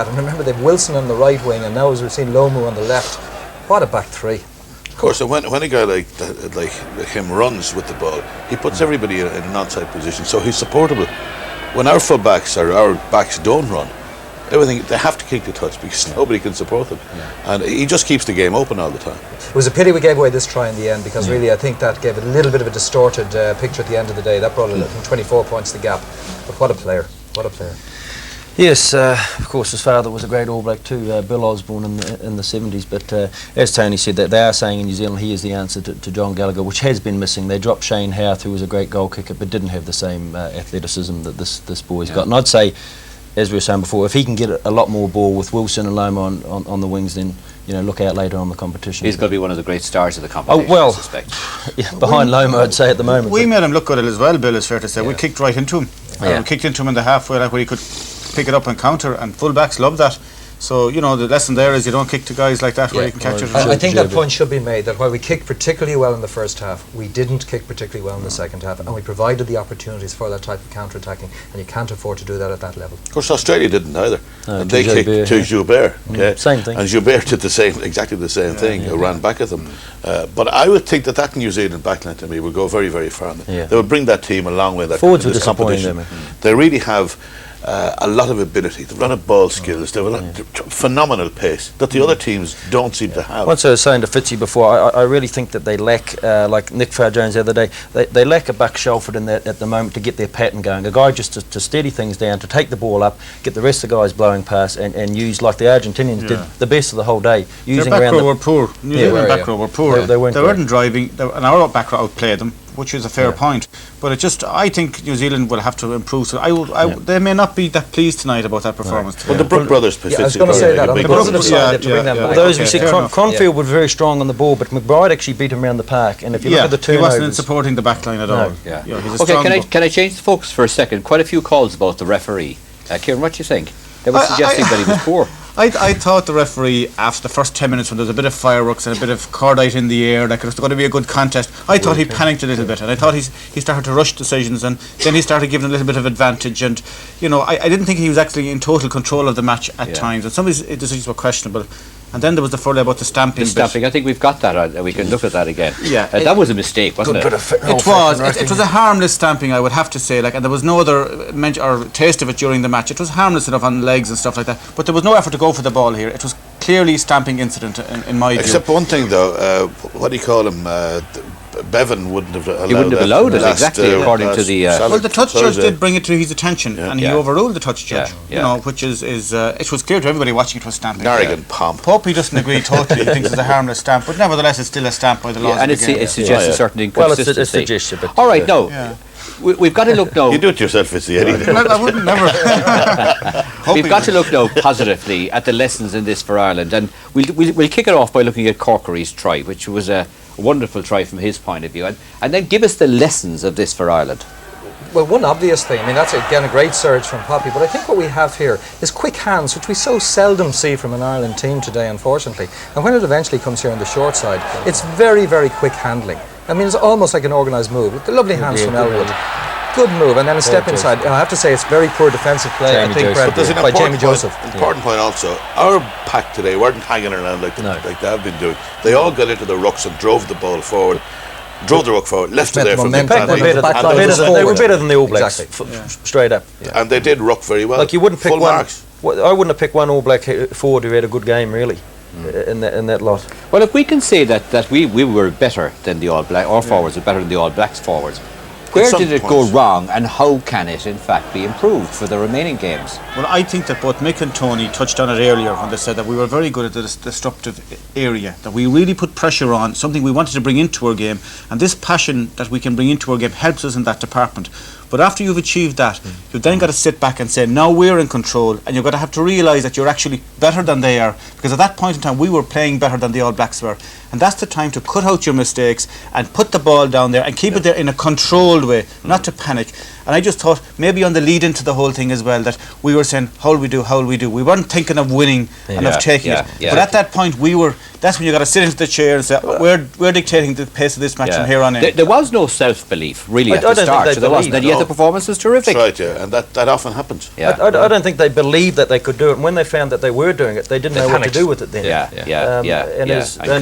And remember, they've Wilson on the right wing, and now as we've seen Lomu on the left. What a back three. Of course, and when a guy like him runs with the ball, he puts everybody in an onside position, so he's supportable. When our full-backs or our backs don't run, they have to kick the touch because nobody can support them. And he just keeps the game open all the time. It was a pity we gave away this try in the end, because really I think that gave it a little bit of a distorted picture at the end of the day. That brought it from 24 points the gap. But what a player, what a player. Yes, of course his father was a great All Black too, Bill Osborne in the 70s, but as Tony said, that they are saying in New Zealand he is the answer to John Gallagher, which has been missing. They dropped Shane Houth, who was a great goal kicker but didn't have the same athleticism that this boy's got. And I'd say, as we were saying before, if he can get a lot more ball with Wilson and Loma on the wings, then look out later on the competition. He's going to be one of the great stars of the competition, I suspect. Behind Loma, I'd say at the moment. We made him look good as well, Bill, is fair to say. We kicked right into him. We kicked into him in the halfway, like where he could pick it up and counter, and full-backs love that. So, the lesson there is you don't kick to guys like that where you can catch it. I think that point should be made, that while we kicked particularly well in the first half, we didn't kick particularly well in the second half, and we provided the opportunities for that type of counter-attacking, and you can't afford to do that at that level. Of course, Australia didn't either. And they kicked to Joubert. Same thing. And Joubert did exactly the same thing, ran back at them. But I would think that New Zealand backline to me would go very, very far. They would bring that team a long way in Forwards were this competition. They really have a lot of ability. They've a lot of ball skills. They've a lot phenomenal pace that the other teams don't seem to have. Once I was saying to Fitzy before, I really think that they lack, like Nick Farr-Jones the other day, they lack a back Shelford in there at the moment to get their pattern going. A guy just to steady things down, to take the ball up, get the rest of the guys blowing past, and use, like the Argentinians did, the best of the whole day. Their back row were poor. New Zealand back row were poor. They weren't driving, and our back row outplayed them, which is a fair point. But I think New Zealand will have to improve. So they may not be that pleased tonight about that performance. But the Brook brothers, I was going to say that on the positive side, to bring them back. Those we said, Cronfield was very strong on the ball, but McBride actually beat him around the park. And if you look at the turnovers, he wasn't supporting the back line at all. Okay, can I change the focus for a second? Quite a few calls about the referee. Ciaran, what do you think? They were suggesting that he was poor. I thought the referee, after the first 10 minutes when there was a bit of fireworks and a bit of cordite in the air, like it was going to be a good contest, I thought he panicked a little bit, and I thought he started to rush decisions, and then he started giving a little bit of advantage, and I didn't think he was actually in total control of the match at times, and some of his decisions were questionable. And then there was the further about the stamping. I think we've got that. We can look at that again. That was a mistake, wasn't it? It was a harmless stamping, I would have to say. And there was no other or taste of it during the match. It was harmless enough on legs and stuff like that. But there was no effort to go for the ball here. It was clearly a stamping incident in my view. Except one thing, though. What do you call him? Bevan wouldn't have allowed. He wouldn't have allowed it, exactly, according to the. Well, the touch judge did bring it to his attention, and he overruled the touch judge. Which is it was clear to everybody watching it was stamping. An arrogant pomp. He doesn't agree totally. He thinks it's a harmless stamp, but nevertheless, it's still a stamp by the laws. And it suggests a certain inconsistency. Well, it's a gesture, but all right, no. We've got to look now. You do it yourself, Fitzy. I wouldn't never. We've got to look now positively at the lessons in this for Ireland, and we'll kick it off by looking at Corkery's try, which was a wonderful try from his point of view, and then give us the lessons of this for Ireland. Well, one obvious thing, that's again a great surge from Poppy, but I think what we have here is quick hands, which we so seldom see from an Ireland team today, unfortunately. And when it eventually comes here on the short side, it's very, very quick handling. It's almost like an organised move. With the lovely hands from Elwood. Good move, and then a step inside. I have to say, it's very poor defensive play, I think, by Jamie Joseph. Important point also, our pack today weren't hanging around like they have been doing. They all got into the rucks and drove the ball forward. Drove the ruck forward, left it there from the back. They were better than the All Blacks, straight up. And they did ruck very well. Like you wouldn't pick one. I wouldn't have picked one All Black forward who had a good game, really, in that lot. Well, if we can say that we were better than the All Blacks, our forwards were better than the All Blacks forwards, where did it go wrong, and how can it in fact be improved for the remaining games? Well, I think that both Mick and Tony touched on it earlier when they said that we were very good at the disruptive area, that we really put pressure on, something we wanted to bring into our game, and this passion that we can bring into our game helps us in that department. But after you've achieved that, you've then got to sit back and say, now we're in control, and you've got to have to realise that you're actually better than they are, because at that point in time we were playing better than the All Blacks were, and that's the time to cut out your mistakes and put the ball down there and keep it there in a controlled way, not to panic. And I just thought maybe on the lead into the whole thing as well, that we were saying, how will we do, we weren't thinking of winning and of taking it, but at that point we were that's when you got to sit into the chair and say, we're dictating the pace of this match from here on in. There was no self-belief really at the start, so there wasn't, and yet the performance was terrific. That's right, yeah, and that often happens. I don't think they believed that they could do it, and when they found that they were doing it, they didn't know what to do with it then. And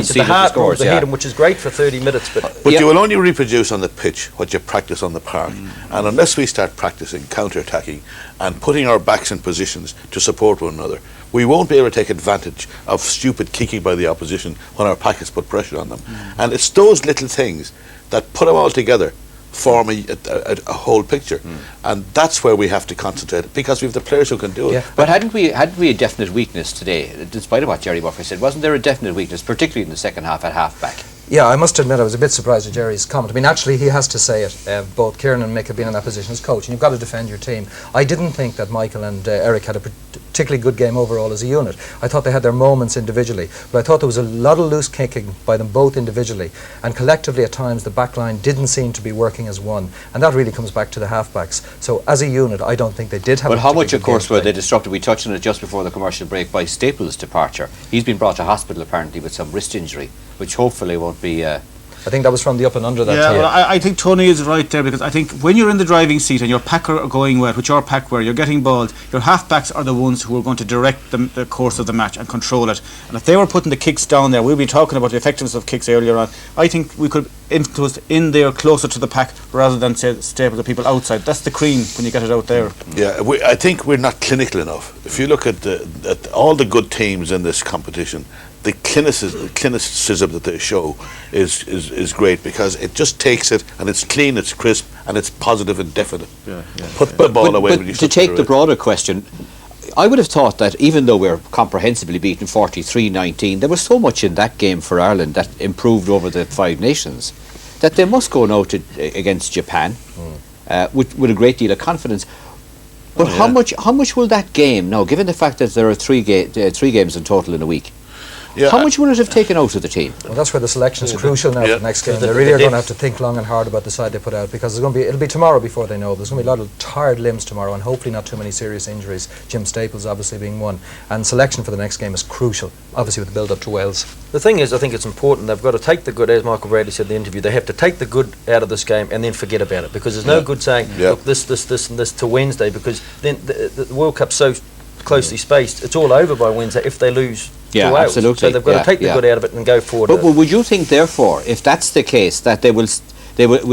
the heart was the head, which is great for 30 minutes. But you will only reproduce on the pitch what you practice on the park, and unless we start practicing counter-attacking and putting our backs in positions to support one another, we won't be able to take advantage of stupid kicking by the opposition when our pack has put pressure on them. And it's those little things that put them all together form a whole picture, and that's where we have to concentrate, because we have the players who can do it. But hadn't we a definite weakness today, despite of what Jerry Buffer said? Wasn't there a definite weakness, particularly in the second half at half-back? Yeah, I must admit I was a bit surprised at Jerry's comment. I mean, actually, he has to say it. Both Ciaran and Mick have been in that position as coach, and you've got to defend your team. I didn't think that Michael and Eric had a particularly good game overall as a unit. I thought they had their moments individually, but I thought there was a lot of loose kicking by them both individually, and collectively at times the back line didn't seem to be working as one, and that really comes back to the half-backs. So as a unit, I don't think they did have. But how much, of course, were they disrupted? We touched on it just before the commercial break by Staples' departure. He's been brought to hospital apparently with some wrist injury, which hopefully won't be. I think that was from the up and under that. Yeah, well, I think Tony is right there, because I think when you're in the driving seat and your pack are going well, which your pack were, you're getting balls, your half-backs are the ones who are going to direct the course of the match and control it. And if they were putting the kicks down there, we'll be talking about the effectiveness of kicks earlier on. I think we could influence in there closer to the pack rather than say stay with the people outside. That's the cream when you get it out there. Yeah, I think we're not clinical enough. If you look at all the good teams in this competition, the clinicism that they show is great, because it just takes it and it's clean, it's crisp, and it's positive and definite. Put the ball away when you to take the broader question, I would have thought that even though we're comprehensively beaten 43-19, there was so much in that game for Ireland that improved over the Five Nations that they must go now against Japan with a great deal of confidence. But how much will that game now, given the fact that there are three games in total in a week? How much would it have taken out of the team? Well, that's where the selection is crucial now for the next game. They really are going to have to think long and hard about the side they put out, because it'll be tomorrow before they know. There's going to be a lot of tired limbs tomorrow, and hopefully not too many serious injuries. Jim Staples obviously being one. And selection for the next game is crucial, obviously with the build-up to Wales. The thing is, I think it's important, they've got to take the good, as Michael Bradley said in the interview, they have to take the good out of this game and then forget about it, because there's no good saying, look, this and this to Wednesday, because then the World Cup's so closely spaced, it's all over by Wednesday if they lose. Absolutely. So they've got to take the good out of it and go forward. But would you think, therefore, if that's the case, that we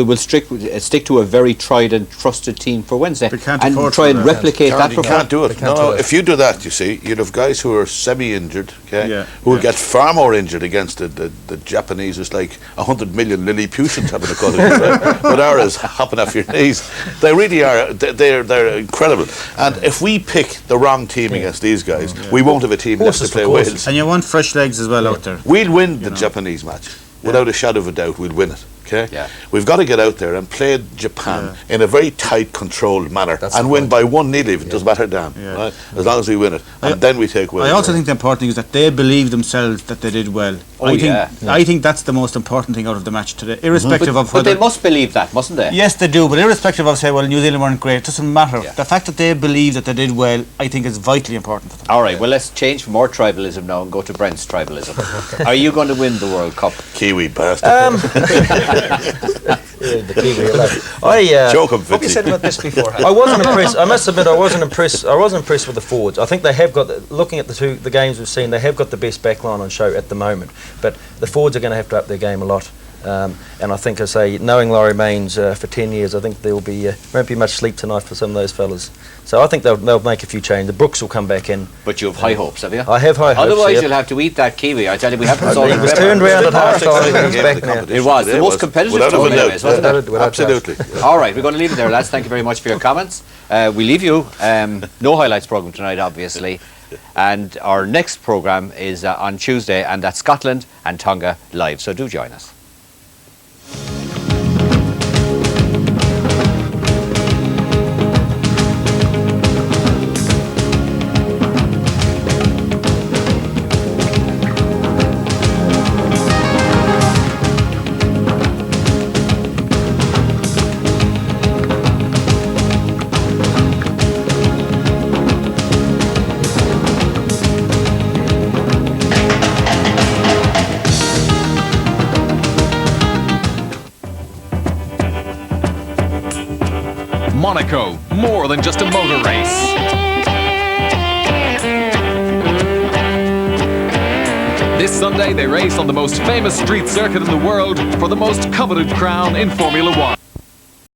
will stick to a very tried and trusted team for Wednesday and try and replicate that performance? You can't do it. No, if you do that, you see, you'd have guys who are semi-injured, who will get far more injured against the Japanese. It's like 100 million Lilliputians having a cut in, but ours hopping off your knees. They really are. They're incredible. And if we pick the wrong team against these guys, we won't have a team left to play Wales. And you want fresh legs as well out there. We'll win the Japanese match. Without a shadow of a doubt, we'll win it. We've got to get out there and play Japan in a very tight, controlled manner, and win by 1-0 even. It doesn't matter, right? As long as we win it, and then we take Wales. I also think the important thing is that they believe themselves that they did well. I think that's the most important thing out of the match today, irrespective of whether. But they must believe that, mustn't they? Yes, they do. But irrespective of, say, well, New Zealand weren't great, it doesn't matter. The fact that they believe that they did well, I think, is vitally important for them. All right. Well, let's change from our tribalism now and go to Brent's tribalism. Are you going to win the World Cup? Kiwi bastard. The Kiwi. What you said about this before? I wasn't impressed. I must admit, I wasn't impressed with the forwards. I think they have got, looking at the games we've seen, they have got the best backline on show at the moment. But the forwards are going to have to up their game a lot. And I think, I say, knowing Laurie Mains for 10 years, I think there will be won't be much sleep tonight for some of those fellas. So I think they'll make a few changes. The Brooks will come back in. But you have high hopes, have you? I have high hopes. Otherwise, you'll have to eat that kiwi. I tell you, we haven't solved it. It was turned round at half time. He's back now. It was the most competitive game, wasn't it? Absolutely. All right, we're going to leave it there, lads. Thank you very much for your comments. We leave you. No highlights programme tonight, obviously. And our next programme is on Tuesday, and that's Scotland and Tonga live. So do join us. Monaco, more than just a motor race. This Sunday, they race on the most famous street circuit in the world for the most coveted crown in Formula One.